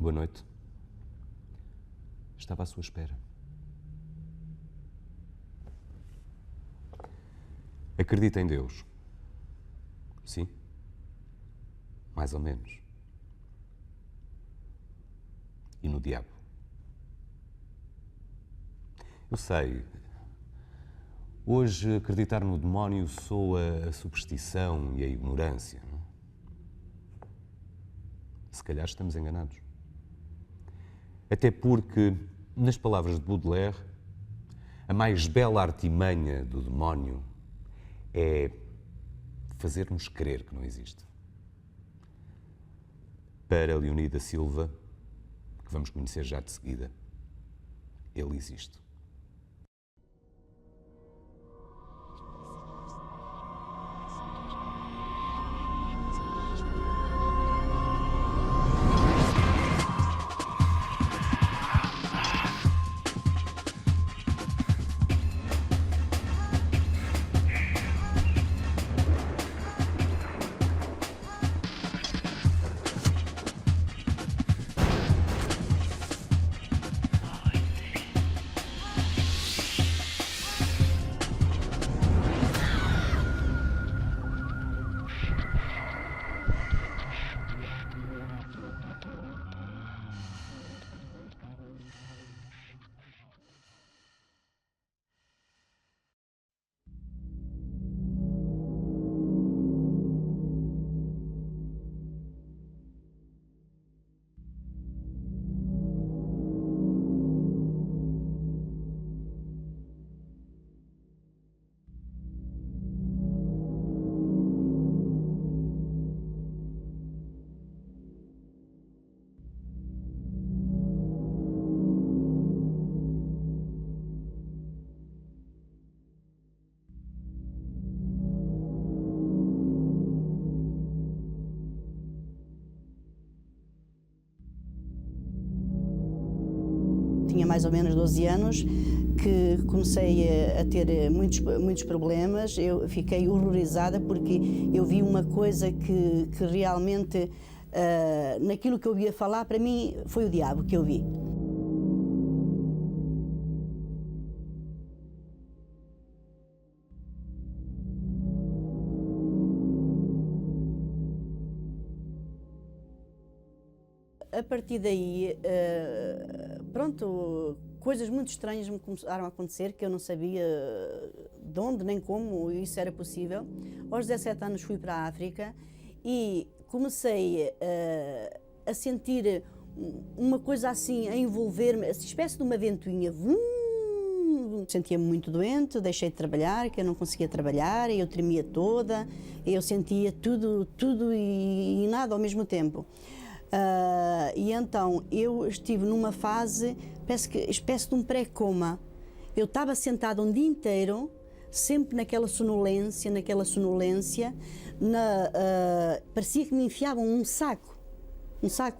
Boa noite. Estava à sua espera. Acredita em Deus? Sim? Mais ou menos. E no diabo? Eu sei. Hoje, acreditar no demónio soa a superstição e a ignorância. Não? Se calhar estamos enganados. Até porque, nas palavras de Baudelaire, a mais bela artimanha do demónio é fazer-nos crer que não existe. Para Leonida Silva, que vamos conhecer já de seguida, ele existe. Tinha mais ou menos 12 anos que comecei a ter muitos problemas. Eu fiquei horrorizada porque eu vi uma coisa que realmente, naquilo que eu via falar, para mim foi o diabo que eu vi. A partir daí, pronto, coisas muito estranhas me começaram a acontecer que eu não sabia de onde nem como isso era possível. Aos 17 anos fui para a África e comecei a sentir uma coisa assim, a envolver-me, essa espécie de uma ventoinha. Sentia-me muito doente, deixei de trabalhar, que eu não conseguia trabalhar, eu tremia toda, eu sentia tudo e nada ao mesmo tempo. E então eu estive numa fase, espécie de um pré-coma. Eu estava sentada um dia inteiro, sempre naquela sonolência, parecia que me enfiavam um saco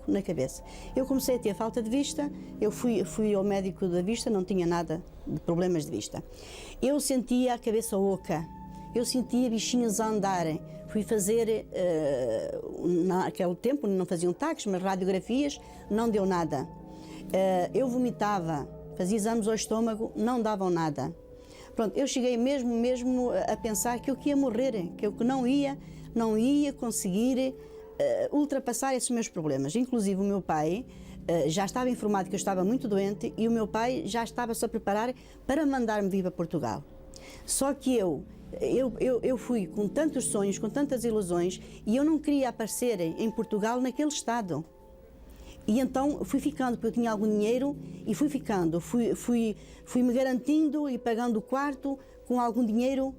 na cabeça. Eu comecei a ter falta de vista, eu fui ao médico da vista, não tinha nada de problemas de vista. Eu sentia a cabeça oca, eu sentia bichinhos a andarem. Fui fazer, naquele tempo não faziam taques, mas radiografias, não deu nada. Eu vomitava, fazia exames ao estômago, não davam nada. Pronto, eu cheguei mesmo a pensar que eu ia morrer, que eu não ia conseguir ultrapassar esses meus problemas. Inclusive o meu pai já estava informado que eu estava muito doente e o meu pai já estava-se a preparar para mandar-me vir para Portugal. Só que eu fui com tantos sonhos, com tantas ilusões, e eu não queria aparecer em Portugal naquele estado. E então fui ficando, porque eu tinha algum dinheiro, e fui ficando, fui-me garantindo e pagando o quarto com algum dinheiro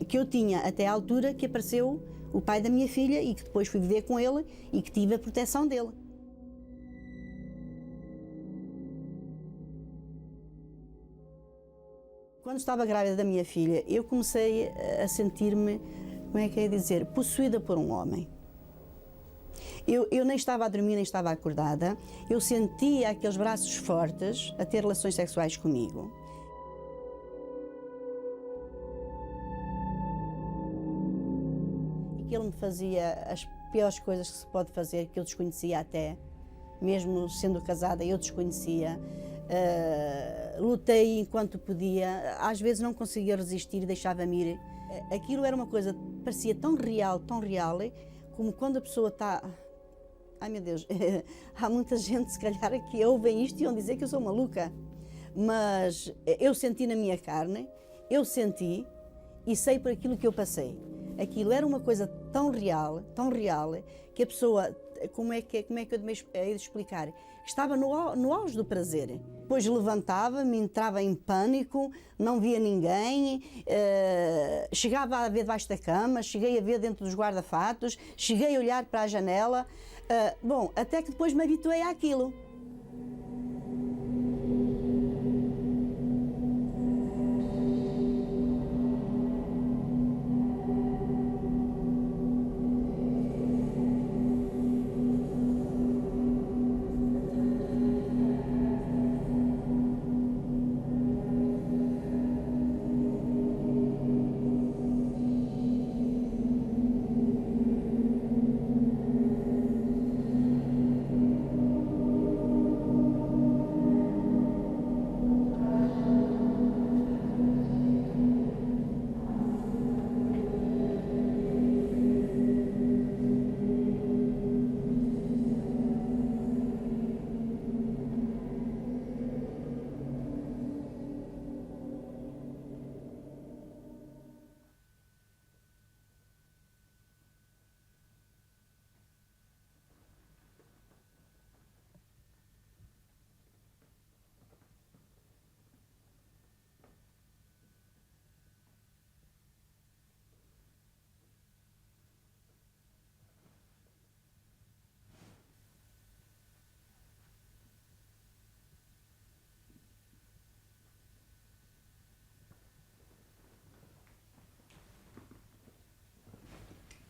que eu tinha, até à altura que apareceu o pai da minha filha e que depois fui viver com ele e que tive a proteção dele. Quando estava grávida da minha filha, eu comecei a sentir-me, como é que é dizer, possuída por um homem. Eu nem estava a dormir, nem estava acordada. Eu sentia aqueles braços fortes a ter relações sexuais comigo. E que ele me fazia as piores coisas que se pode fazer, que eu desconhecia até. mesmo sendo casada, eu desconhecia. Lutei enquanto podia, às vezes não conseguia resistir e deixava-me ir. Aquilo era uma coisa, parecia tão real, como quando a pessoa está... Ai meu Deus, há muita gente se calhar que ouvem isto e vão dizer que eu sou maluca, mas eu senti na minha carne, eu senti e sei por aquilo que eu passei. Aquilo era uma coisa tão real, que a pessoa, como é que eu hei de explicar? Estava no auge do prazer. Depois levantava-me, entrava em pânico, não via ninguém, chegava a ver debaixo da cama, cheguei a ver dentro dos guarda-fatos, cheguei a olhar para a janela. Bom, até que depois me habituei àquilo.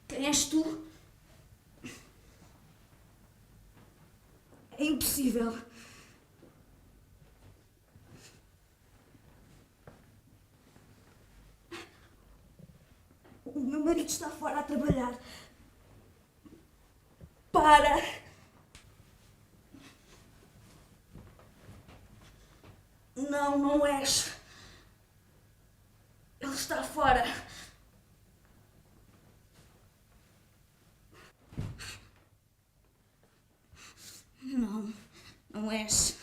Quem és tu? É impossível. O meu marido está fora a trabalhar. Para! Não, não és. Ele está fora. Não, não és.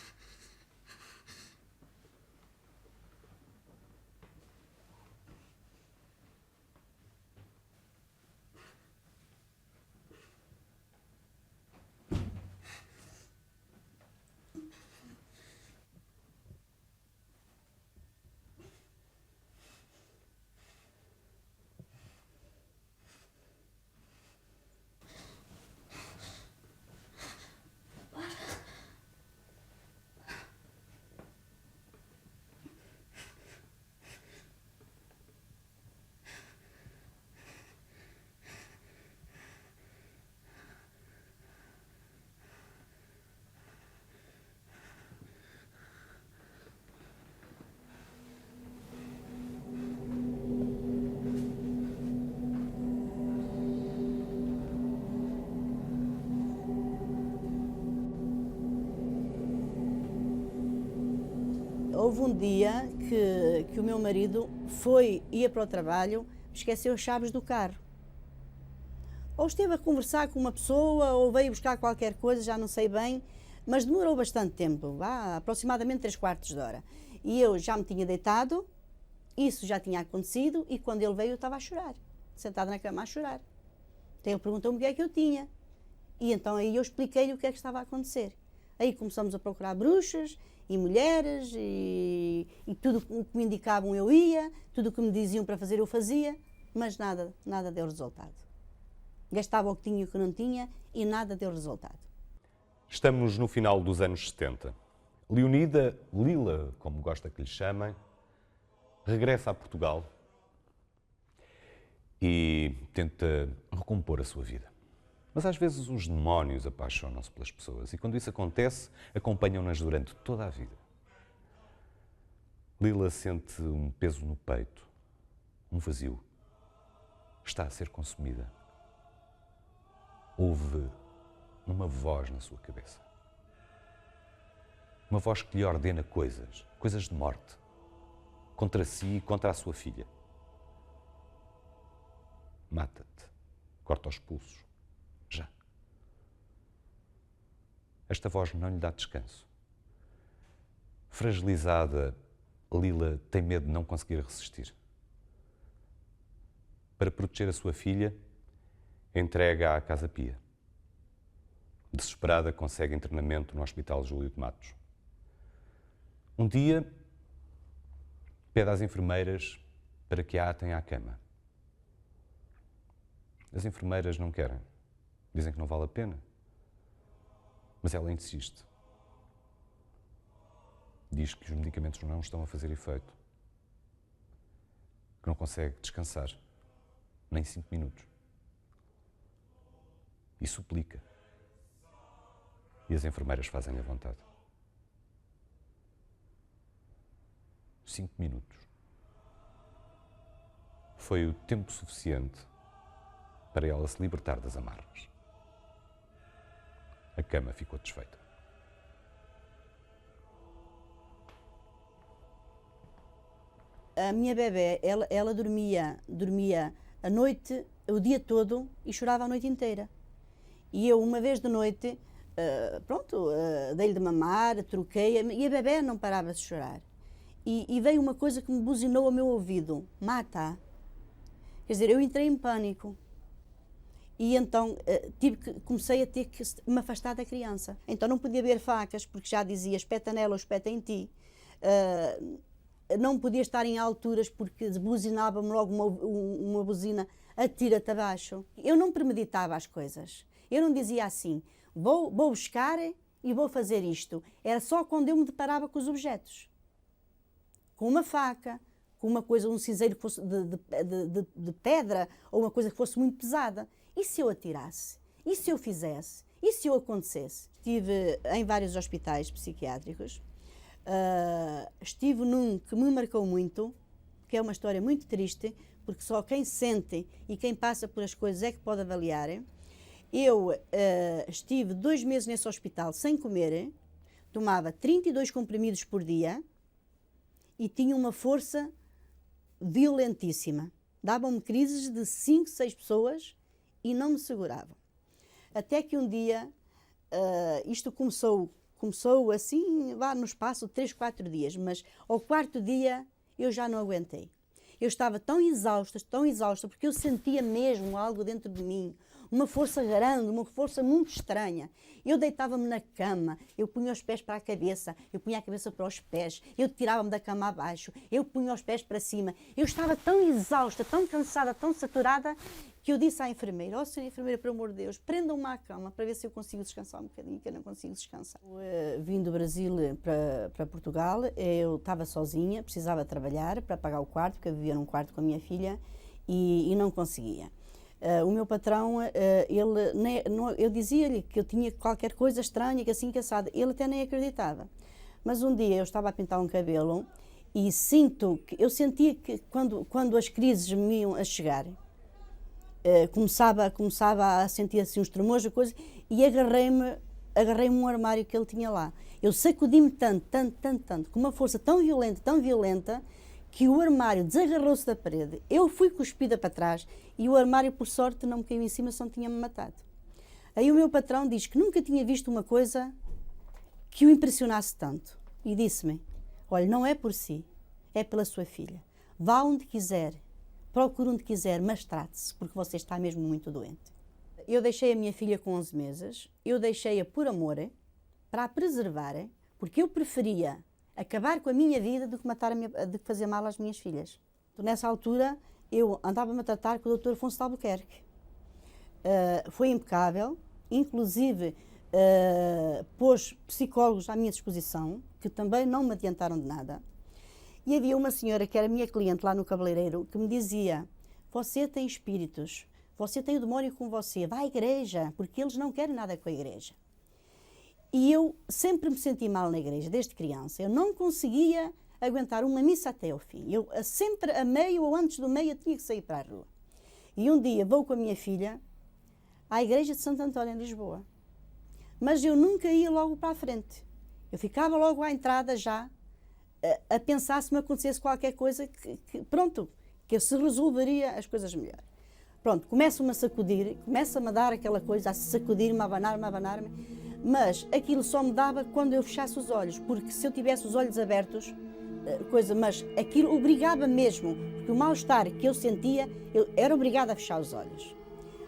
Houve um dia que o meu marido ia para o trabalho, esqueceu as chaves do carro. Ou esteve a conversar com uma pessoa, ou veio buscar qualquer coisa, já não sei bem, mas demorou bastante tempo, aproximadamente 3/4 de hora. E eu já me tinha deitado, isso já tinha acontecido, e quando ele veio eu estava a chorar, sentada na cama a chorar. Então ele perguntou-me o que é que eu tinha. E então aí eu expliquei-lhe o que é que estava a acontecer. Aí começamos a procurar bruxas e mulheres e tudo o que me indicavam eu ia, tudo o que me diziam para fazer eu fazia, mas nada deu resultado. Gastava o que tinha e o que não tinha e nada deu resultado. Estamos no final dos anos 70. Leonida, Lila, como gosta que lhe chamem, regressa a Portugal e tenta recompor a sua vida. Mas às vezes os demónios apaixonam-se pelas pessoas e quando isso acontece, acompanham-nas durante toda a vida. Lila sente um peso no peito, um vazio. Está a ser consumida. Ouve uma voz na sua cabeça. Uma voz que lhe ordena coisas, coisas de morte, contra si e contra a sua filha. Mata-te, corta os pulsos, já. Esta voz não lhe dá descanso. Fragilizada, Lila tem medo de não conseguir resistir. Para proteger a sua filha, entrega-a à Casa Pia. Desesperada, consegue internamento no Hospital Júlio de Matos. Um dia, pede às enfermeiras para que a atem à cama. As enfermeiras não querem. Dizem que não vale a pena. Mas ela insiste. Diz que os medicamentos não estão a fazer efeito. Que não consegue descansar. Nem 5 minutos. E suplica. E as enfermeiras fazem-lhe a vontade. 5 minutos. Foi o tempo suficiente para ela se libertar das amarras. A cama ficou desfeita. A minha bebé, ela dormia a noite, o dia todo e chorava a noite inteira. E eu, uma vez de noite, dei-lhe de mamar, troquei, e a bebé não parava de chorar. E veio uma coisa que me buzinou ao meu ouvido: mata-a. Quer dizer, eu entrei em pânico. E então comecei a ter que me afastar da criança. Então não podia ver facas, porque já dizia espeta nela ou espeta em ti. Não podia estar em alturas, porque buzinava-me logo uma buzina, atira-te abaixo. Eu não premeditava as coisas. Eu não dizia assim, vou buscar e vou fazer isto. Era só quando eu me deparava com os objetos. Com uma faca, com uma coisa, um cinzeiro que fosse de pedra, ou uma coisa que fosse muito pesada. E se eu atirasse? E se eu fizesse? E se eu acontecesse? Estive em vários hospitais psiquiátricos. Estive num que me marcou muito, que é uma história muito triste, porque só quem sente e quem passa por as coisas é que pode avaliar. Eu estive 2 meses nesse hospital sem comer, tomava 32 comprimidos por dia e tinha uma força violentíssima. Davam-me crises de 5, 6 pessoas e não me seguravam. Até que um dia, isto começou assim, no espaço de 3, 4 dias, mas ao 4º dia eu já não aguentei. Eu estava tão exausta, porque eu sentia mesmo algo dentro de mim, uma força grande, uma força muito estranha. Eu deitava-me na cama, eu punha os pés para a cabeça, eu punha a cabeça para os pés, eu tirava-me da cama abaixo, eu punha os pés para cima. Eu estava tão exausta, tão cansada, tão saturada, que eu disse à enfermeira: ó, senhora enfermeira, pelo amor de Deus, prendam-me à cama para ver se eu consigo descansar um bocadinho, que eu não consigo descansar. Vim do Brasil para Portugal, eu estava sozinha, precisava trabalhar para pagar o quarto, porque eu vivia num quarto com a minha filha e não conseguia. O meu patrão, eu dizia-lhe que eu tinha qualquer coisa estranha, que assim, que assado, ele até nem acreditava. Mas um dia eu estava a pintar um cabelo e eu sentia que quando as crises me iam a chegar, começava a sentir assim uns tremores, coisa, e agarrei-me um armário que ele tinha lá. Eu sacudi-me tanto, com uma força tão violenta, que o armário desagarrou-se da parede. Eu fui cuspida para trás e o armário, por sorte, não me caiu em cima, só tinha-me matado. Aí o meu patrão diz que nunca tinha visto uma coisa que o impressionasse tanto. E disse-me: olha, não é por si, é pela sua filha. Vá onde quiser, procure onde quiser, mas trate-se, porque você está mesmo muito doente. Eu deixei a minha filha com 11 meses, eu deixei-a por amor, para a preservar, porque eu preferia acabar com a minha vida do que fazer mal às minhas filhas. Então, nessa altura, eu andava-me a tratar com o Dr. Afonso de Albuquerque. Foi impecável, inclusive pôs psicólogos à minha disposição, que também não me adiantaram de nada. E havia uma senhora que era minha cliente lá no cabeleireiro, que me dizia: você tem espíritos, você tem o demónio com você, vá à igreja, porque eles não querem nada com a igreja. E eu sempre me senti mal na igreja, desde criança. Eu não conseguia aguentar uma missa até ao fim. Eu sempre, a meio ou antes do meio, tinha que sair para a rua. E um dia vou com a minha filha à igreja de Santo António, em Lisboa. Mas eu nunca ia logo para a frente. Eu ficava logo à entrada já a pensar se me acontecesse qualquer coisa pronto, que se resolveria as coisas melhor. Pronto, começo-me a sacudir, começa-me a dar aquela coisa, a sacudir-me, a abanar-me, mas aquilo só me dava quando eu fechasse os olhos, porque se eu tivesse os olhos abertos, mas aquilo obrigava mesmo, porque o mal-estar que eu sentia, eu era obrigada a fechar os olhos.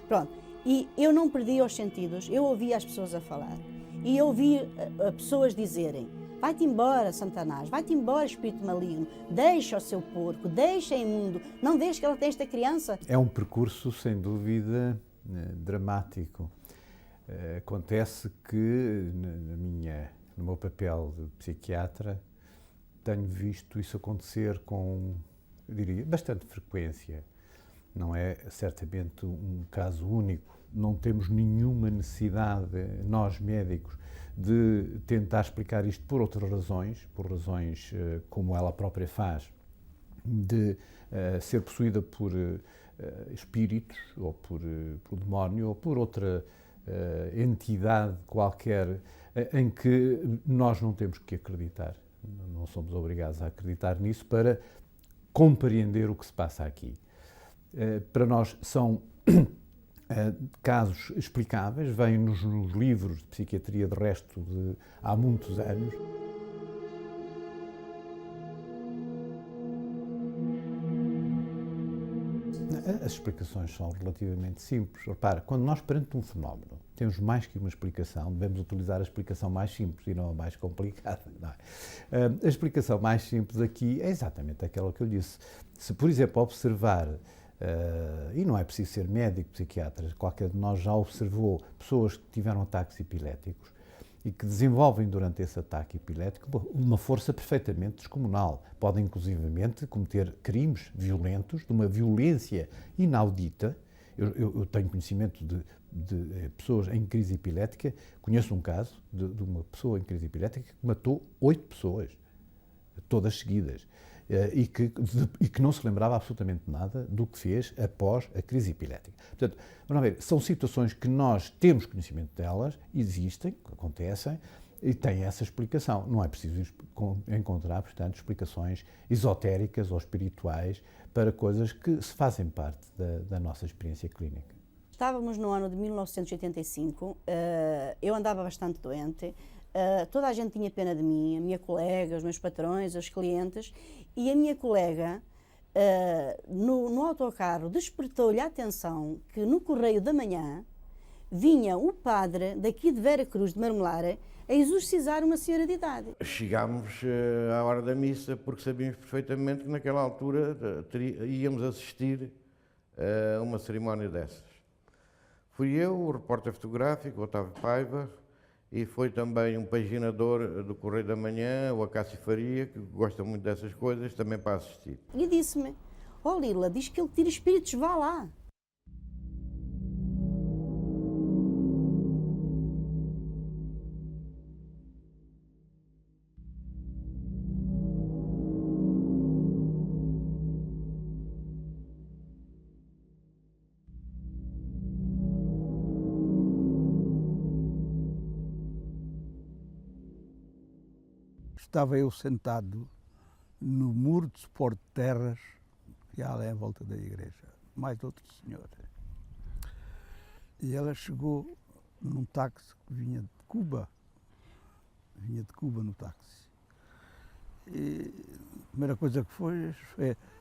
Pronto, e eu não perdia os sentidos, eu ouvia as pessoas a falar, e eu ouvia pessoas dizerem: vai-te embora, Satanás, vai-te embora, espírito maligno, deixa o seu porco, deixa imundo, não deixa que ela tenha esta criança. É um percurso, sem dúvida, dramático. Acontece que, no meu papel de psiquiatra, tenho visto isso acontecer com, eu diria, bastante frequência. Não é certamente um caso único. Não temos nenhuma necessidade, nós médicos, de tentar explicar isto por outras razões, por razões como ela própria faz, de ser possuída por espíritos, ou por demónio, ou por outra entidade qualquer, em que nós não temos que acreditar. Não somos obrigados a acreditar nisso para compreender o que se passa aqui. Para nós são casos explicáveis, vêm-nos nos livros de psiquiatria de resto há muitos anos. As explicações são relativamente simples. Repara, quando nós perante um fenómeno temos mais que uma explicação, devemos utilizar a explicação mais simples e não a mais complicada. Não é? A explicação mais simples aqui é exatamente aquela que eu disse. Se, por exemplo, observar, e não é preciso ser médico, psiquiatra, qualquer de nós já observou pessoas que tiveram ataques epiléticos e que desenvolvem durante esse ataque epilético uma força perfeitamente descomunal. Podem, inclusivamente, cometer crimes violentos, de uma violência inaudita. Eu tenho conhecimento de pessoas em crise epilética, conheço um caso de uma pessoa em crise epilética que matou 8 pessoas, todas seguidas, e que não se lembrava absolutamente nada do que fez após a crise epilética. Portanto, vamos ver, são situações que nós temos conhecimento delas, existem, acontecem, e têm essa explicação. Não é preciso encontrar, portanto, explicações esotéricas ou espirituais para coisas que se fazem parte da nossa experiência clínica. Estávamos no ano de 1985, eu andava bastante doente, toda a gente tinha pena de mim, a minha colega, os meus patrões, os clientes, e a minha colega, no autocarro, despertou-lhe a atenção que no Correio da Manhã vinha o padre daqui de Vera Cruz de Marmelara a exorcizar uma senhora de idade. Chegámos à hora da missa porque sabíamos perfeitamente que naquela altura íamos assistir a uma cerimónia dessas. Fui eu, o repórter fotográfico, Otávio Paiva, e foi também um paginador do Correio da Manhã, o Acácio Faria, que gosta muito dessas coisas, também para assistir. E disse-me: ó Lila, diz que ele tira espíritos, vá lá. Estava eu sentado no muro de suporte de terras que há ali à volta da igreja, mais outra senhora. E ela chegou num táxi que vinha de Cuba no táxi. E a primeira coisa que foi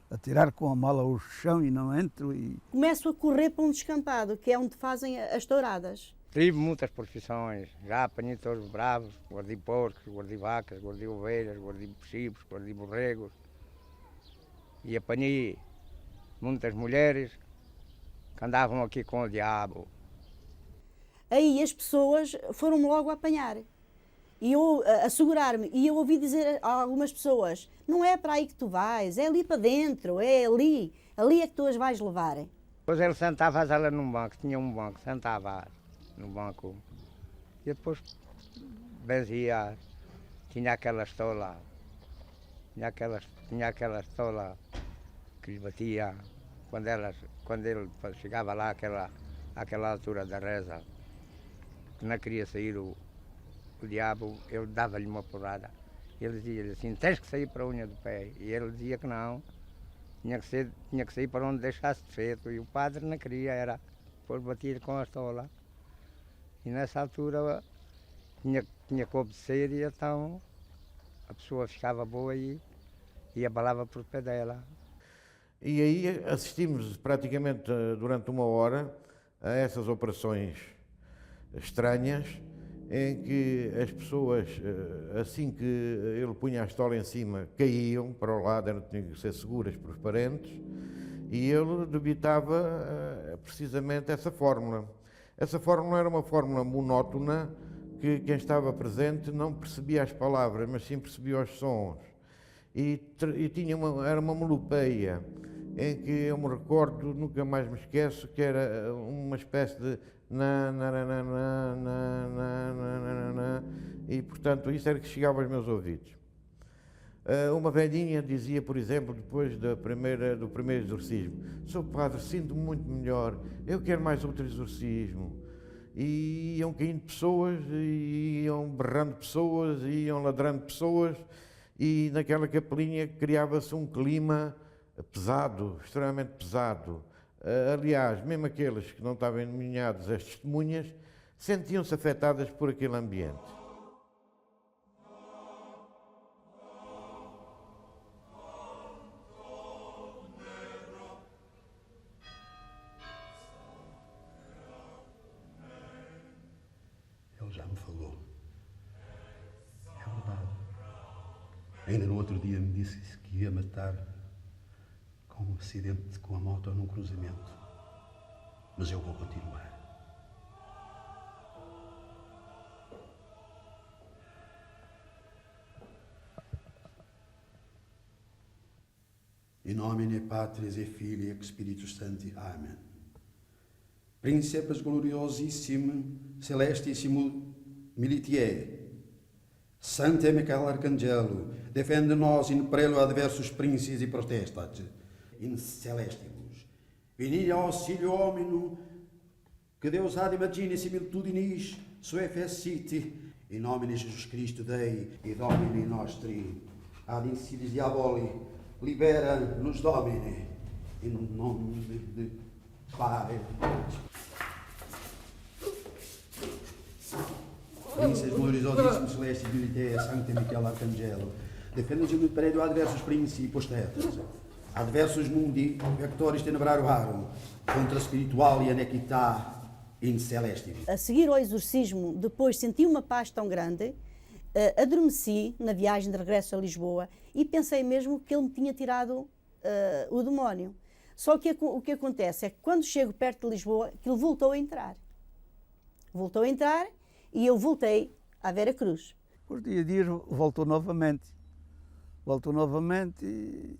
atirar com a mala ao chão e não entro. Começo a correr para um descampado, que é onde fazem as touradas. Tive muitas profissões, já apanhei touros bravos, guardei porcos, guardei vacas, guardei ovelhas, guardei chibos, guardei borregos. E apanhei muitas mulheres que andavam aqui com o diabo. Aí as pessoas foram-me logo a apanhar. E eu a segurar-me. E eu ouvi dizer a algumas pessoas: não é para aí que tu vais, é ali para dentro, é ali é que tu as vais levar. Depois ele sentava-as ela num banco, tinha um banco, sentava no banco. E depois benzia, tinha aquela estola, tinha aquela estola que lhe batia quando ele chegava lá àquela altura da reza, que não queria sair o diabo, eu dava-lhe uma porrada. Ele dizia-lhe assim, tens que sair para a unha do pé. E ele dizia que não, tinha que sair para onde deixasse de feito. E o padre não queria, era, depois batia com a estola. E nessa altura tinha que obedecer e então a pessoa ficava boa e abalava por pé dela. E aí assistimos praticamente durante uma hora a essas operações estranhas, em que as pessoas, assim que ele punha a estola em cima, caíam para o lado, tinham que ser seguras por parentes, e ele debitava precisamente essa fórmula. Essa fórmula era uma fórmula monótona, que quem estava presente não percebia as palavras, mas sim percebia os sons. E era uma melopeia, em que eu me recordo, nunca mais me esqueço, que era uma espécie de e, portanto, isso era que chegava aos meus ouvidos. Uma velhinha dizia, por exemplo, depois do primeiro exorcismo: "Sr. Padre, sinto-me muito melhor, eu quero mais outro exorcismo." E iam caindo pessoas, e iam berrando pessoas, e iam ladrando pessoas, e naquela capelinha criava-se um clima pesado, extremamente pesado. Aliás, mesmo aqueles que não estavam endemoniados, as testemunhas, sentiam-se afetadas por aquele ambiente. Ele já me falou. É verdade. Ainda no outro dia me disse que ia matar com um acidente com a moto num cruzamento. Mas eu vou continuar. In nomine Patris et Filii et Spiritus Sancti. Amen. Princeps gloriosissim celestissimo militiae, Sancte Michael Arcangelo, defende-nos in prelo adversus princes e protestat, in celestimus. Venire auxilio hominum, que Deus ad imagine similitudinis sue fecit, in nomine Jesus Christo Dei e Domini nostri, ad insidiis diaboli, libera nos Domine, in nome de Pai. Princes gloriosissimos celestis militiae, Sancte Michael Arcangelo, defende-nos in prelo adversus princes e potestas, adversus mundi vectores tenebrarum, contra spiritual e inequità in celestis. A seguir ao exorcismo, depois senti uma paz tão grande, adormeci na viagem de regresso a Lisboa e pensei mesmo que ele me tinha tirado o demónio. Só que o que acontece é que quando chego perto de Lisboa, ele voltou a entrar. Voltou a entrar e eu voltei à Vera Cruz. Por dia a dia voltou novamente. Voltou novamente e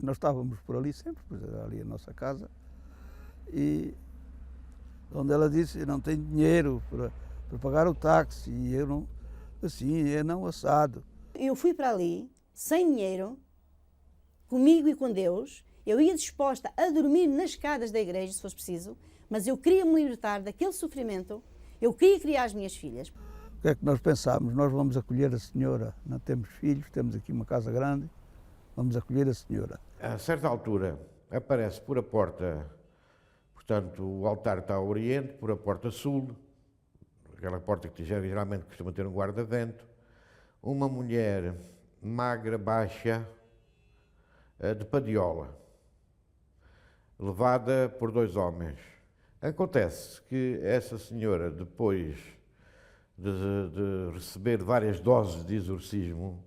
nós estávamos por ali sempre, pois era ali a nossa casa. E onde ela disse: "Eu não tenho dinheiro para pagar o táxi", e eu não, assim, é não assado. Eu fui para ali, sem dinheiro, comigo e com Deus. Eu ia disposta a dormir nas escadas da igreja, se fosse preciso, mas eu queria me libertar daquele sofrimento, eu queria criar as minhas filhas. O que é que nós pensámos? Nós vamos acolher a senhora, não temos filhos, temos aqui uma casa grande, vamos acolher a senhora. A certa altura aparece por a porta, portanto o altar está ao oriente, por a porta sul, aquela porta que geralmente costuma ter um guarda-vento, uma mulher magra, baixa, de padiola, levada por dois homens. Acontece que essa senhora, depois de receber várias doses de exorcismo,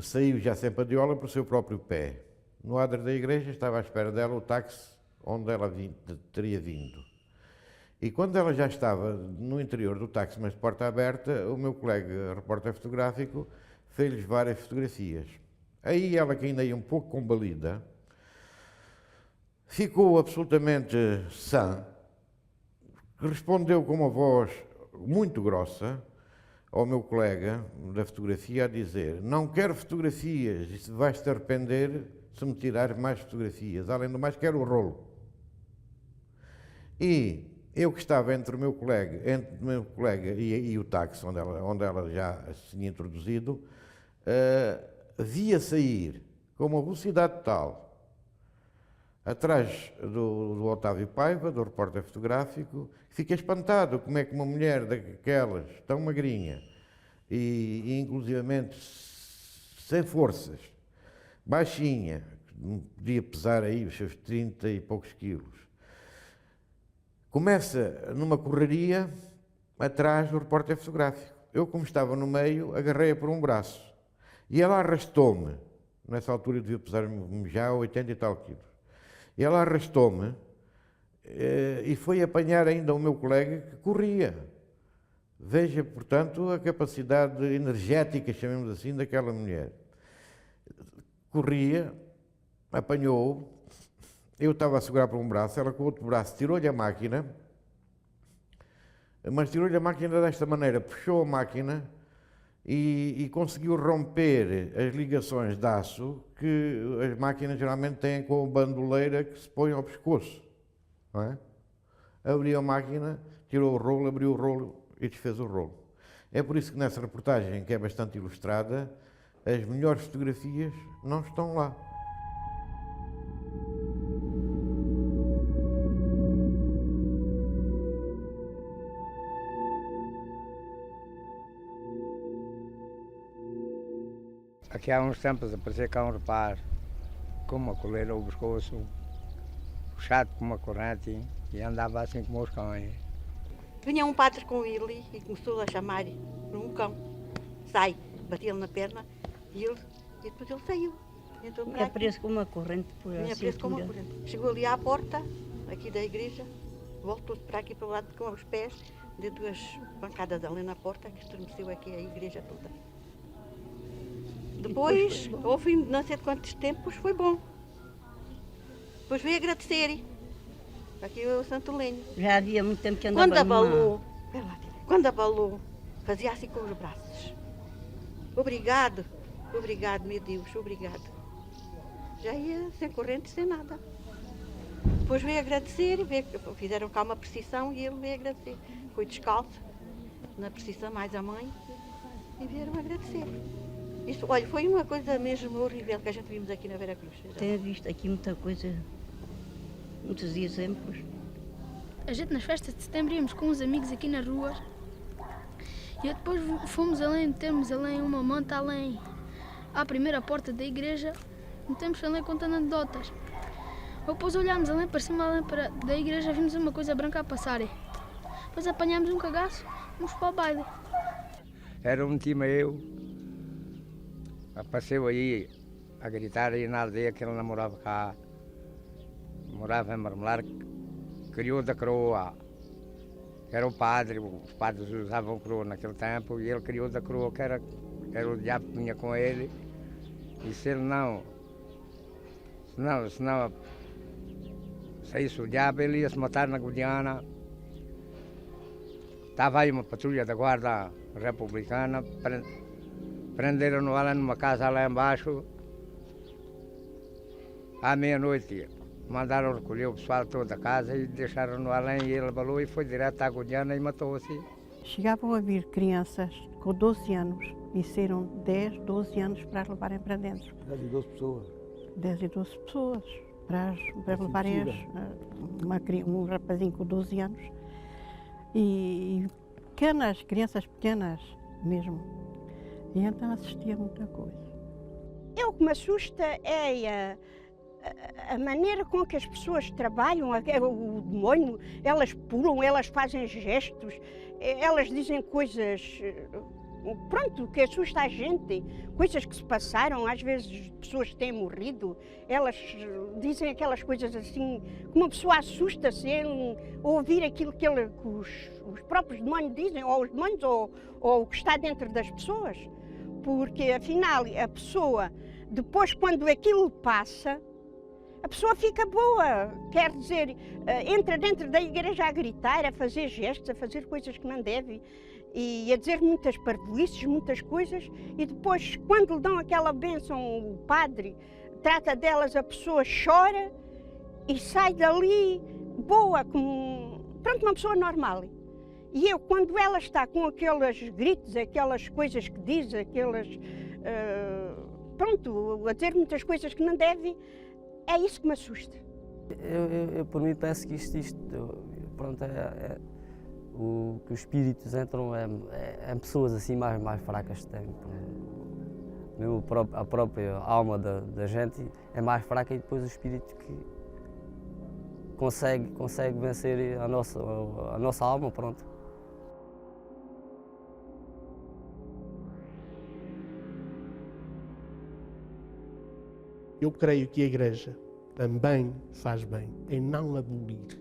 saiu já sem padiola por seu próprio pé. No adro da igreja estava à espera dela o táxi onde ela teria vindo. E quando ela já estava no interior do táxi, mas de porta aberta, o meu colega repórter fotográfico fez-lhes várias fotografias. Aí ela, que ainda ia um pouco combalida, ficou absolutamente sã, respondeu com uma voz muito grossa ao meu colega da fotografia a dizer: "Não quero fotografias, isso vais-te arrepender se me tirares mais fotografias, além do mais quero o rolo." E eu que estava entre o meu colega e o táxi, onde ela já se tinha introduzido, via sair com uma velocidade tal, atrás do Otávio Paiva, do repórter fotográfico, fiquei espantado como é que uma mulher daquelas, tão magrinha, e inclusivamente sem forças, baixinha, podia pesar aí os seus 30 e poucos quilos, começa numa correria atrás do repórter fotográfico. Eu, como estava no meio, agarrei-a por um braço e ela arrastou-me. Nessa altura eu devia pesar já 80 e tal quilos. E ela arrastou-me e foi apanhar ainda o meu colega que corria. Veja, portanto, a capacidade energética, chamemos assim, daquela mulher. Corria, apanhou-o, eu estava a segurar por um braço, ela com o outro braço tirou-lhe a máquina, mas tirou-lhe a máquina desta maneira, puxou a máquina e conseguiu romper as ligações de aço que as máquinas geralmente têm com a bandoleira que se põe ao pescoço, não é? Abriu a máquina, tirou o rolo, abriu o rolo e desfez o rolo. É por isso que nessa reportagem, que é bastante ilustrada, as melhores fotografias não estão lá. Aqui há uns tempos apareceu cá um rapaz com uma coleira ao pescoço, puxado com uma corrente e andava assim como os cães. Vinha um padre com ele e começou a chamar um cão. Sai, batia-lhe na perna e depois ele saiu. Vinha preso com uma corrente por Vinha preso com uma corrente. Chegou ali à porta, aqui da igreja, voltou-se para aqui para o lado com os pés, deu 2 pancadas ali na porta, que estremeceu aqui a igreja toda. Depois, ao fim de não sei de quantos tempos, foi bom. Depois veio agradecer. Aqui é o Santo Lenho. Já havia muito tempo que andava Quando abalou, fazia assim com os braços. Obrigado, meu Deus, obrigado. Já ia sem corrente, sem nada. Depois veio agradecer, fizeram cá uma procissão e ele veio agradecer. Foi descalço, na procissão mais a mãe, e vieram agradecer. Isso, olha, foi uma coisa mesmo horrível que a gente vimos aqui na Vera Cruz. Tenho visto aqui muita coisa, muitos exemplos. A gente nas festas de setembro íamos com uns amigos aqui nas ruas e depois fomos além, temos além uma manta, além à primeira porta da igreja, metemos além contando anedotas. Depois olhámos além para cima, além da igreja, vimos uma coisa branca a passar. Depois apanhámos um cagaço, fomos para o baile. Era um time eu. Apareceu aí a gritar aí na aldeia que ele namorava cá, morava em Marmelar, criou da coroa, era o padre, os padres usavam coroa naquele tempo e ele criou da coroa, que era o diabo que vinha com ele, e se ele não saísse o diabo, ele ia se matar na Guadiana. Estava aí uma patrulha da guarda republicana, prenderam-no lá numa casa lá embaixo, à meia-noite. Mandaram recolher o pessoal todo da casa e deixaram-no além e ele balou e foi direto à Guadiana e matou-se. Chegavam a vir crianças com 12 anos e saíram 10, 12 anos para as levarem para dentro. 10 e 12 pessoas? 10 e 12 pessoas para levarem um rapazinho com 12 anos e crianças pequenas mesmo. E então assistia a muita coisa. O que me assusta é a maneira com que as pessoas trabalham, o demônio, elas pulam, elas fazem gestos, elas dizem coisas, pronto, que assusta a gente, coisas que se passaram, às vezes pessoas têm morrido, elas dizem aquelas coisas assim, que uma pessoa assusta-se em ouvir aquilo que os próprios demónios dizem, ou os demónios, ou o que está dentro das pessoas. Porque, afinal, a pessoa, depois, quando aquilo passa, a pessoa fica boa. Quer dizer, entra dentro da igreja a gritar, a fazer gestos, a fazer coisas que não deve, e a dizer muitas parvoíces, muitas coisas, e depois, quando lhe dão aquela bênção, o padre trata delas, a pessoa chora e sai dali boa, como pronto, uma pessoa normal. E eu, quando ela está com aqueles gritos, aquelas coisas que diz, aquelas, pronto, a dizer muitas coisas que não deve, é isso que me assusta. Eu por mim, penso que isto pronto, o que os espíritos entram em pessoas assim mais fracas que têm. Mesmo a própria alma da gente é mais fraca e depois o espírito que consegue vencer a nossa alma, pronto. Eu creio que a Igreja também faz bem em não abolir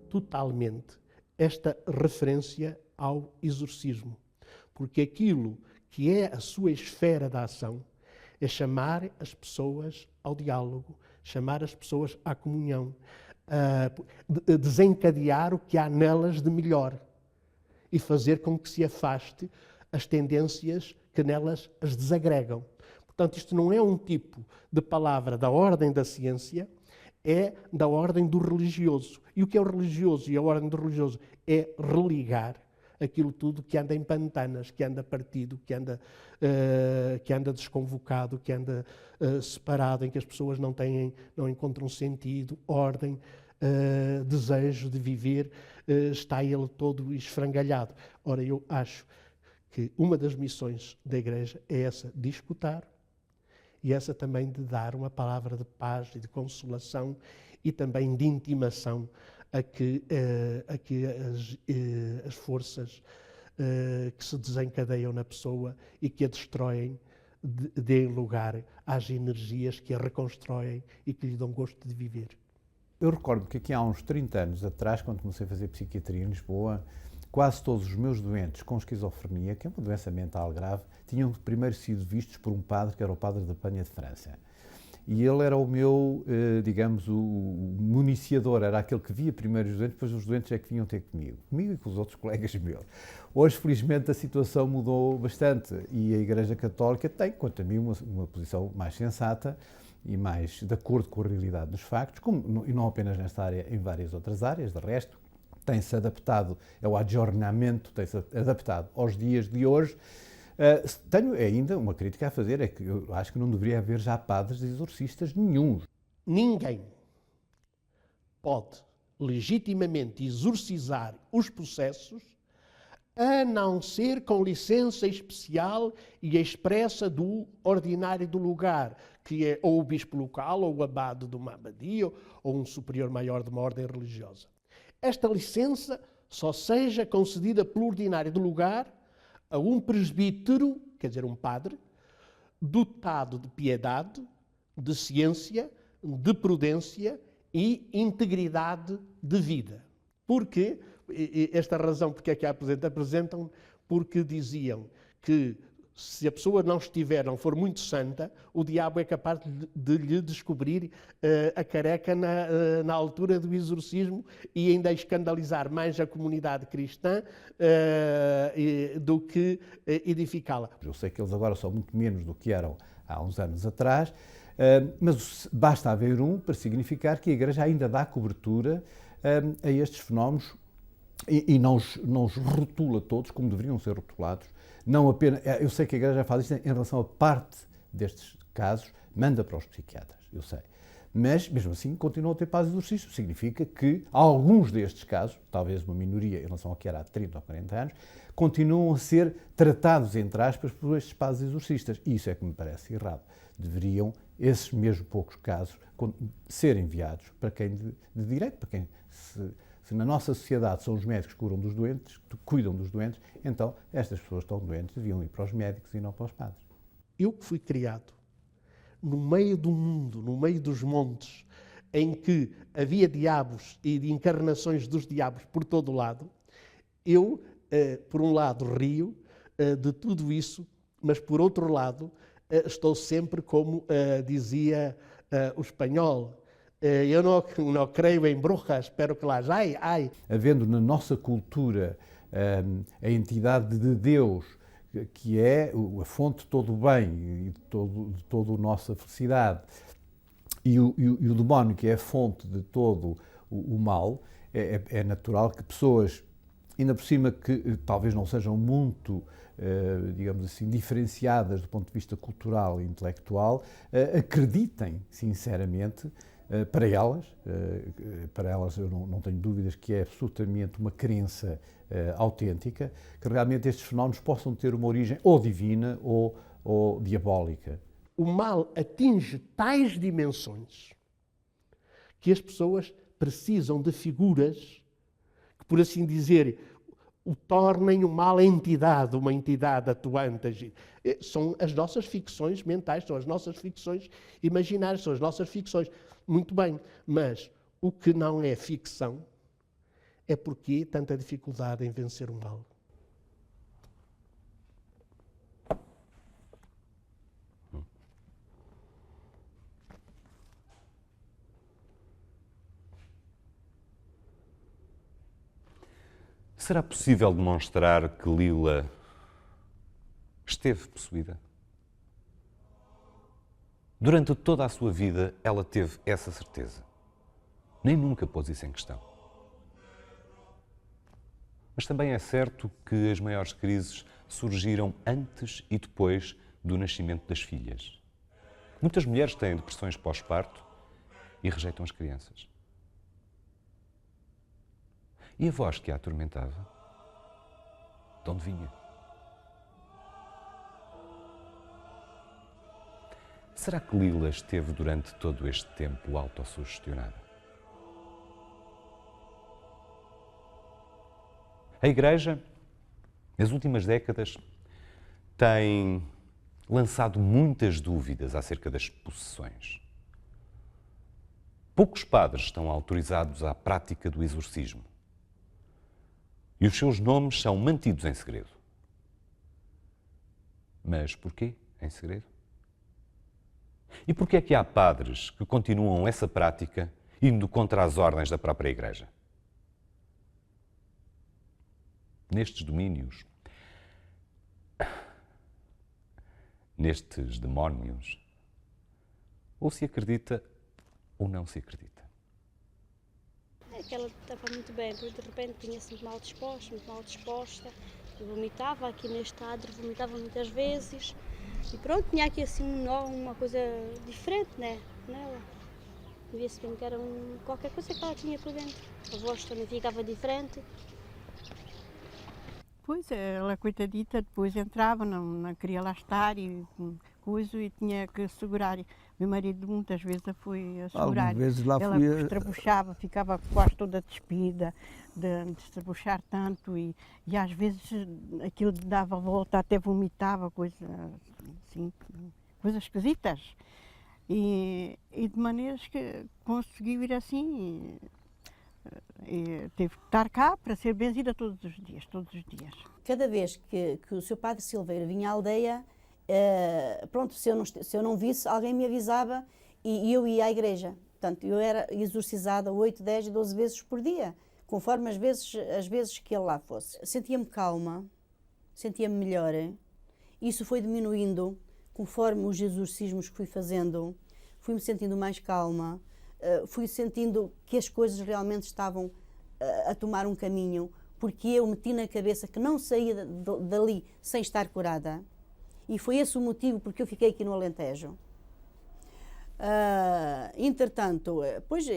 totalmente esta referência ao exorcismo, porque aquilo que é a sua esfera de ação é chamar as pessoas ao diálogo, chamar as pessoas à comunhão, desencadear o que há nelas de melhor e fazer com que se afaste as tendências que nelas as desagregam. Portanto, isto não é um tipo de palavra da ordem da ciência, é da ordem do religioso. E o que é o religioso e a ordem do religioso? É religar aquilo tudo que anda em pantanas, que anda partido, que anda desconvocado, que anda separado, em que as pessoas não encontram sentido, ordem, desejo de viver, está ele todo esfrangalhado. Ora, eu acho que uma das missões da Igreja é essa, de escutar, e essa também de dar uma palavra de paz e de consolação e também de intimação a que as forças que se desencadeiam na pessoa e que a destroem deem lugar às energias que a reconstroem e que lhe dão gosto de viver. Eu recordo que aqui há uns 30 anos atrás, quando comecei a fazer psiquiatria em Lisboa, quase todos os meus doentes com esquizofrenia, que é uma doença mental grave, tinham primeiro sido vistos por um padre, que era o padre da Penha de França. E ele era o meu, digamos, o municiador, era aquele que via primeiro os doentes, depois os doentes é que vinham ter comigo e com os outros colegas meus. Hoje, felizmente, a situação mudou bastante e a Igreja Católica tem, quanto a mim, uma posição mais sensata e mais de acordo com a realidade dos factos, e não apenas nesta área, em várias outras áreas, de resto. Tem-se adaptado ao adjornamento, tem-se adaptado aos dias de hoje. Tenho ainda uma crítica a fazer, é que eu acho que não deveria haver já padres exorcistas nenhuns. Ninguém pode legitimamente exorcizar os possessos a não ser com licença especial e expressa do ordinário do lugar, que é ou o bispo local, ou o abade de uma abadia, ou um superior maior de uma ordem religiosa. Esta licença só seja concedida pelo ordinário do lugar a um presbítero, quer dizer, um padre, dotado de piedade, de ciência, de prudência e integridade de vida. Porque, esta razão porque é que a apresentam, porque diziam que se a pessoa não for muito santa, o diabo é capaz de lhe descobrir a careca na altura do exorcismo e ainda escandalizar mais a comunidade cristã do que edificá-la. Eu sei que eles agora são muito menos do que eram há uns anos atrás, mas basta haver um para significar que a Igreja ainda dá cobertura a estes fenómenos e não os rotula todos como deveriam ser rotulados. Não apenas, eu sei que a Igreja faz isto em relação a parte destes casos, manda para os psiquiatras, eu sei. Mas, mesmo assim, continua a ter padres exorcistas. Significa que alguns destes casos, talvez uma minoria em relação ao que era há 30 ou 40 anos, continuam a ser tratados, entre aspas, por estes padres exorcistas. E isso é que me parece errado. Deveriam, esses mesmo poucos casos, ser enviados para quem de direito, para quem se na nossa sociedade são os médicos que cuidam dos doentes, então estas pessoas que estão doentes deviam ir para os médicos e não para os padres. Eu que fui criado no meio do mundo, no meio dos montes, em que havia diabos e de encarnações dos diabos por todo o lado, eu, por um lado, rio de tudo isso, mas por outro lado, estou sempre como dizia o espanhol, eu não creio em bruxas, espero que las hay. Havendo na nossa cultura a entidade de Deus, que é a fonte de todo o bem e de toda a nossa felicidade, e o demónio, que é a fonte de todo o mal, é natural que pessoas, ainda por cima que talvez não sejam muito, digamos assim, diferenciadas do ponto de vista cultural e intelectual, acreditem sinceramente, para elas eu não tenho dúvidas que é absolutamente uma crença autêntica, que realmente estes fenómenos possam ter uma origem ou divina ou diabólica. O mal atinge tais dimensões que as pessoas precisam de figuras que, por assim dizer, o tornem uma entidade, uma entidade atuante. São as nossas ficções mentais, são as nossas ficções imaginárias, são as nossas ficções. Muito bem, mas o que não é ficção é porque tanta dificuldade em vencer o mal. Será possível demonstrar que Lila esteve possuída? Durante toda a sua vida, ela teve essa certeza. Nem nunca pôs isso em questão. Mas também é certo que as maiores crises surgiram antes e depois do nascimento das filhas. Muitas mulheres têm depressões pós-parto e rejeitam as crianças. E a voz que a atormentava, de onde vinha? Será que Lila esteve durante todo este tempo autossugestionada? A Igreja, nas últimas décadas, tem lançado muitas dúvidas acerca das possessões. Poucos padres estão autorizados à prática do exorcismo. E os seus nomes são mantidos em segredo. Mas porquê em segredo? E porquê é que há padres que continuam essa prática indo contra as ordens da própria Igreja? Nestes domínios, nestes demónios, ou se acredita ou não se acredita. É que ela estava muito bem, depois de repente tinha-se muito mal disposta, vomitava aqui neste adro, vomitava muitas vezes e pronto, tinha aqui assim uma coisa diferente, né, nela. Via-se bem que era qualquer coisa que ela tinha por dentro, a voz também ficava diferente. Pois, ela, coitadita, depois entrava, não queria lá estar e coisa, e tinha que segurar. Meu marido muitas vezes a foi a segurar. Algumas vezes lá ela estrabuchava, ficava quase toda despida de estrabuchar tanto e às vezes aquilo dava a volta, até vomitava, coisas esquisitas. E de maneiras que conseguiu ir assim. E teve que estar cá para ser benzida todos os dias. Cada vez que o seu padre Silveira vinha à aldeia, pronto, se eu não visse, alguém me avisava e eu ia à igreja. Portanto, eu era exorcizada 8, 10 e 12 vezes por dia, conforme as vezes que ele lá fosse. Sentia-me calma, sentia-me melhor. Isso foi diminuindo conforme os exorcismos que fui fazendo. Fui-me sentindo mais calma. Fui sentindo que as coisas realmente estavam a tomar um caminho, porque eu meti na cabeça que não saía dali sem estar curada. E foi esse o motivo porque eu fiquei aqui no Alentejo. Entretanto, depois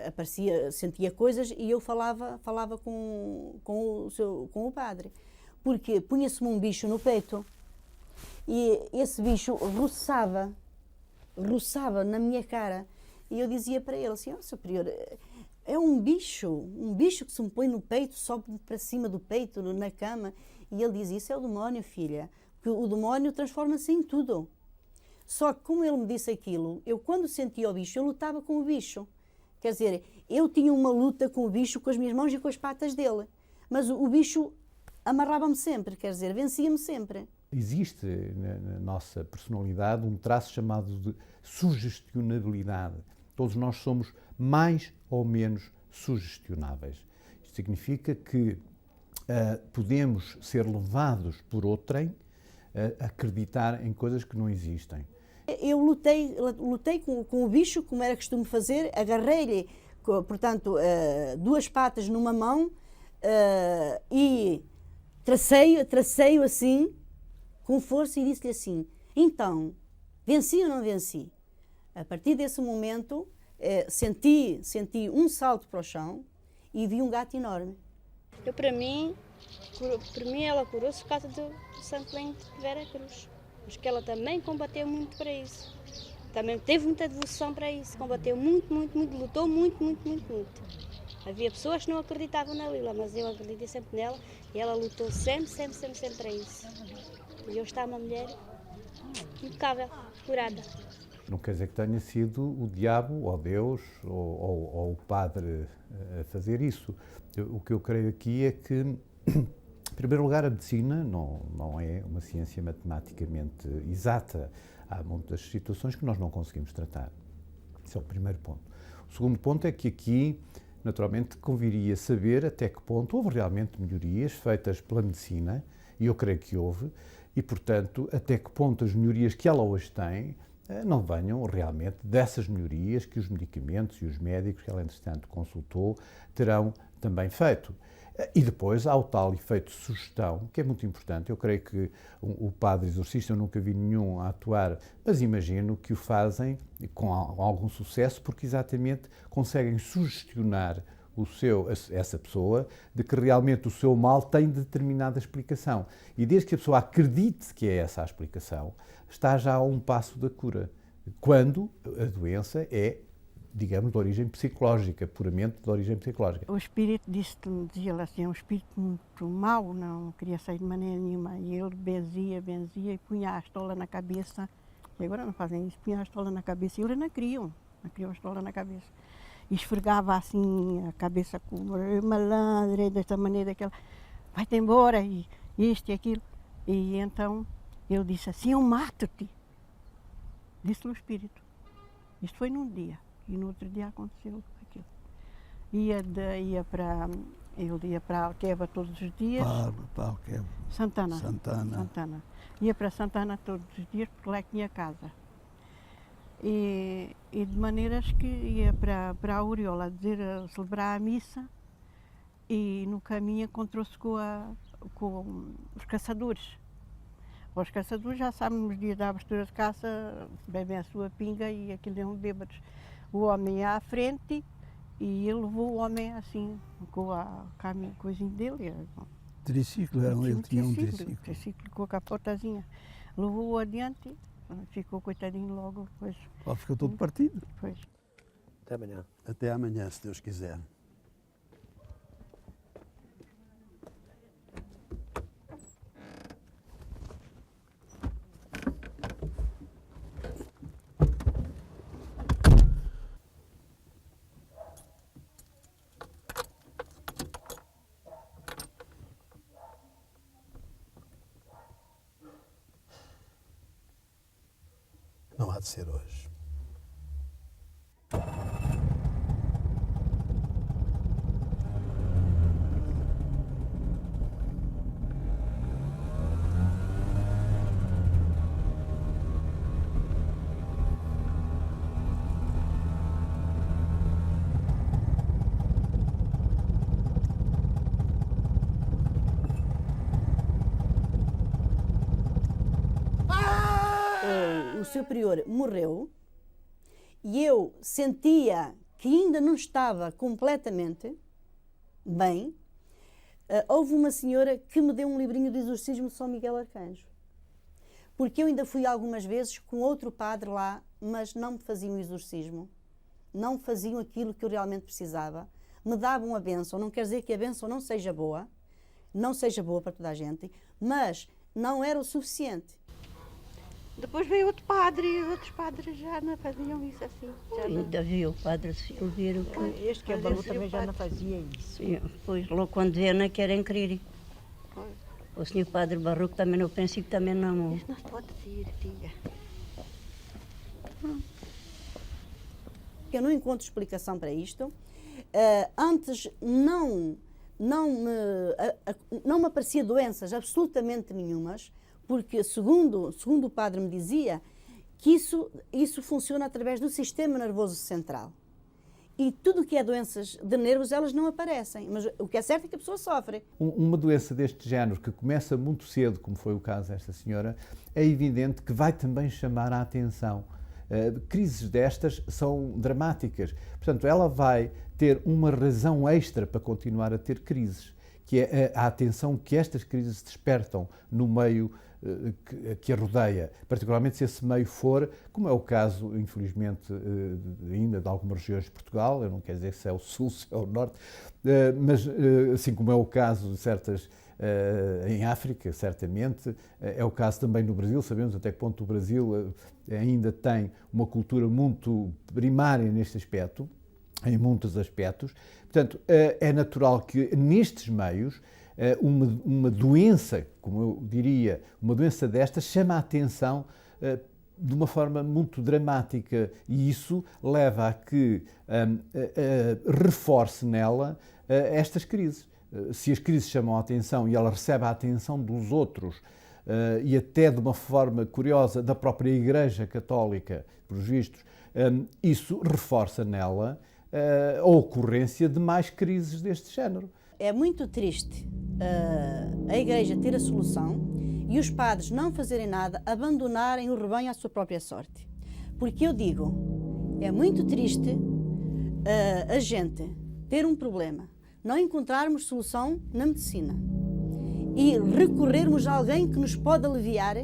aparecia, sentia coisas e eu falava com o padre, porque punha-se-me um bicho no peito e esse bicho roçava na minha cara. E eu dizia para ele assim, Seu Prior, é um bicho que se me põe no peito, sobe para cima do peito, na cama. E ele dizia, isso é o demónio, filha, porque o demónio transforma-se em tudo. Só que como ele me disse aquilo, eu quando sentia o bicho, eu lutava com o bicho. Quer dizer, eu tinha uma luta com o bicho, com as minhas mãos e com as patas dele. Mas o bicho amarrava-me sempre, quer dizer, vencia-me sempre. Existe na nossa personalidade um traço chamado de sugestionabilidade. Todos nós somos mais ou menos sugestionáveis. Isto significa que podemos ser levados por outrem a acreditar em coisas que não existem. Eu lutei com o bicho, como era costume fazer, agarrei-lhe portanto, 2 patas numa mão e tracei-o assim, com força, e disse-lhe assim: então, venci ou não venci? A partir desse momento, senti um salto para o chão e vi um gato enorme. Para mim, ela curou-se por causa do Santo Lento de Vera Cruz. Mas que ela também combateu muito para isso. Também teve muita devoção para isso. Combateu muito, lutou muito. Havia pessoas que não acreditavam na Lila, mas eu acreditei sempre nela e ela lutou sempre para isso. E hoje está uma mulher impecável, curada. Não quer dizer que tenha sido o diabo, ou Deus, ou o padre a fazer isso. O que eu creio aqui é que, em primeiro lugar, a medicina não é uma ciência matematicamente exata. Há muitas situações que nós não conseguimos tratar. Esse é o primeiro ponto. O segundo ponto é que aqui, naturalmente, conviria saber até que ponto houve realmente melhorias feitas pela medicina, e eu creio que houve, e, portanto, até que ponto as melhorias que ela hoje tem não venham realmente dessas melhorias que os medicamentos e os médicos que ela, entretanto, consultou terão também feito. E depois há o tal efeito de sugestão, que é muito importante. Eu creio que o padre exorcista, eu nunca vi nenhum a atuar, mas imagino que o fazem com algum sucesso, porque exatamente conseguem sugestionar essa pessoa de que realmente o seu mal tem determinada explicação. E desde que a pessoa acredite que é essa a explicação, está já a um passo da cura. Quando a doença é, digamos, de origem psicológica, puramente de origem psicológica. O espírito dizia-lhe assim, é um espírito muito mau, não queria sair de maneira nenhuma. E ele benzia e punha a estola na cabeça. E agora não fazem isso, punha a estola na cabeça. E eles não queriam a estola na cabeça. E esfregava assim a cabeça com malandra, desta maneira, aquela, vai-te embora, e isto e aquilo. E então ele disse assim, eu mato-te. Disse-lhe o espírito. Isto foi num dia. E no outro dia aconteceu aquilo. Ele ia para Alqueva todos os dias. Para Alqueva. Santana. Ia para Santana todos os dias, porque lá tinha casa. E de maneiras que ia para a Oriola a celebrar a missa, e no caminho encontrou-se com os caçadores. Os caçadores já sabem, nos dias da abertura de caça, bebem a sua pinga e aquilo é um bêbados. O homem ia à frente e ele levou o homem assim, com a coisinha dele. Triciclo, ele tinha um triciclo. Triciclo com a capotazinha. Levou-o adiante, ficou coitadinho logo depois. Ficou todo partido. Pois. Até amanhã. Até amanhã, se Deus quiser. Não há de ser hoje. O seu prior morreu e eu sentia que ainda não estava completamente bem. Houve uma senhora que me deu um livrinho de exorcismo de São Miguel Arcanjo, porque eu ainda fui algumas vezes com outro padre lá, mas não me faziam exorcismo, não faziam aquilo que eu realmente precisava, me davam a bênção. Não quer dizer que a bênção não seja boa para toda a gente, mas não era o suficiente. Depois veio outro padre e outros padres já não faziam isso assim. Ainda viu o padre Silveiro que... Este que é Balu também já não fazia isso. Pois, logo quando vê, não querem crer. O senhor padre Barroco também, eu penso que também não... Isso não se pode dizer, tia. Eu não encontro explicação para isto. Antes não me aparecia doenças absolutamente nenhumas, porque segundo o padre me dizia que isso funciona através do sistema nervoso central. E tudo o que é doenças de nervos, elas não aparecem. Mas o que é certo é que a pessoa sofre. Uma doença deste género, que começa muito cedo, como foi o caso desta senhora, é evidente que vai também chamar a atenção. Crises destas são dramáticas. Portanto, ela vai ter uma razão extra para continuar a ter crises, que é a atenção que estas crises despertam no meio que a rodeia, particularmente se esse meio for, como é o caso, infelizmente, ainda de algumas regiões de Portugal, eu não quero dizer se é o sul, se é o norte, mas assim como é o caso de certas em África, certamente, é o caso também no Brasil, sabemos até que ponto o Brasil ainda tem uma cultura muito primária neste aspecto, em muitos aspectos. Portanto, é natural que nestes meios uma doença, como eu diria, uma doença destas, chama a atenção de uma forma muito dramática e isso leva a que reforce nela estas crises. Se as crises chamam a atenção e ela recebe a atenção dos outros e até de uma forma curiosa da própria Igreja Católica, pelos vistos, isso reforça nela a ocorrência de mais crises deste género. É muito triste a Igreja ter a solução e os padres não fazerem nada, abandonarem o rebanho à sua própria sorte. Porque eu digo, é muito triste a gente ter um problema, não encontrarmos solução na medicina e recorrermos a alguém que nos pode aliviar,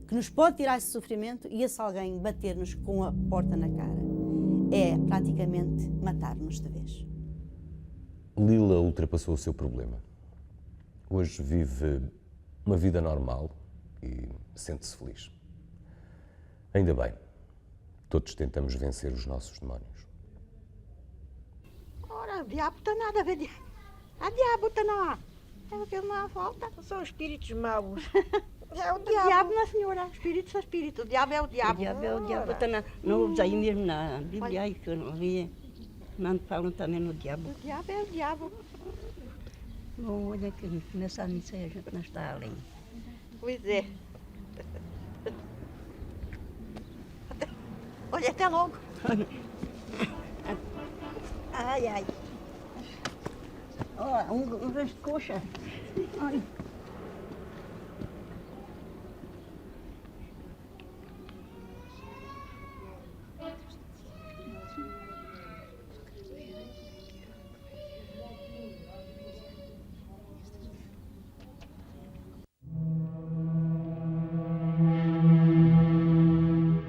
que nos pode tirar esse sofrimento e esse alguém bater-nos com a porta na cara. É praticamente matar-nos de vez. Lila ultrapassou o seu problema. Hoje vive uma vida normal e sente-se feliz. Ainda bem, todos tentamos vencer os nossos demónios. Ora, o diabo está nada a ver. A diabo está não. É o que não há falta. São espíritos maus. É o O diabo. diabo não é, senhora. Espírito são espírito. O diabo é o diabo. O diabo é o diabo. Não usa aí mesmo na Bíblia, aí que eu não li. Não falam também no diabo. O diabo é o diabo. Bom, olha que começar a missa e a gente não está além. Pois é. Olha, até logo. Ai, ai. Ó, um vez de coxa. Ai.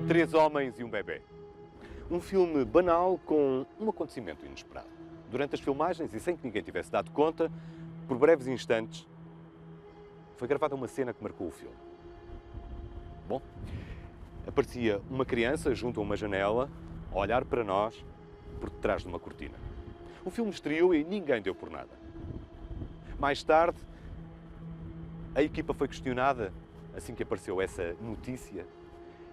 Três homens e um bebê. Um filme banal com um acontecimento inesperado. Durante as filmagens, e sem que ninguém tivesse dado conta, por breves instantes, foi gravada uma cena que marcou o filme. Bom, aparecia uma criança junto a uma janela, a olhar para nós, por detrás de uma cortina. O filme estreou e ninguém deu por nada. Mais tarde, a equipa foi questionada, assim que apareceu essa notícia,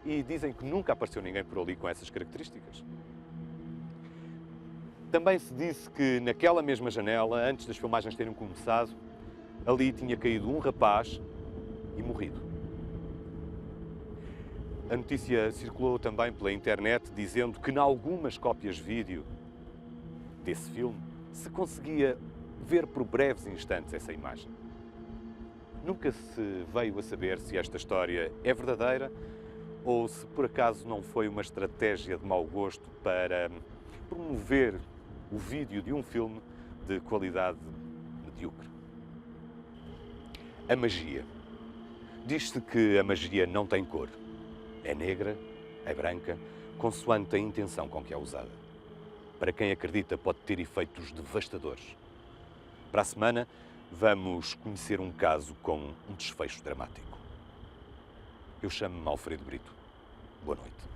e dizem que nunca apareceu ninguém por ali com essas características. Também se disse que naquela mesma janela, antes das filmagens terem começado, ali tinha caído um rapaz e morrido. A notícia circulou também pela internet dizendo que, em algumas cópias vídeo desse filme, se conseguia ver por breves instantes essa imagem. Nunca se veio a saber se esta história é verdadeira ou se por acaso não foi uma estratégia de mau gosto para promover o vídeo de um filme de qualidade medíocre. A magia. Diz-se que a magia não tem cor. É negra, é branca, consoante a intenção com que é usada. Para quem acredita, pode ter efeitos devastadores. Para a semana, vamos conhecer um caso com um desfecho dramático. Eu chamo-me Alfredo Brito. Boa noite.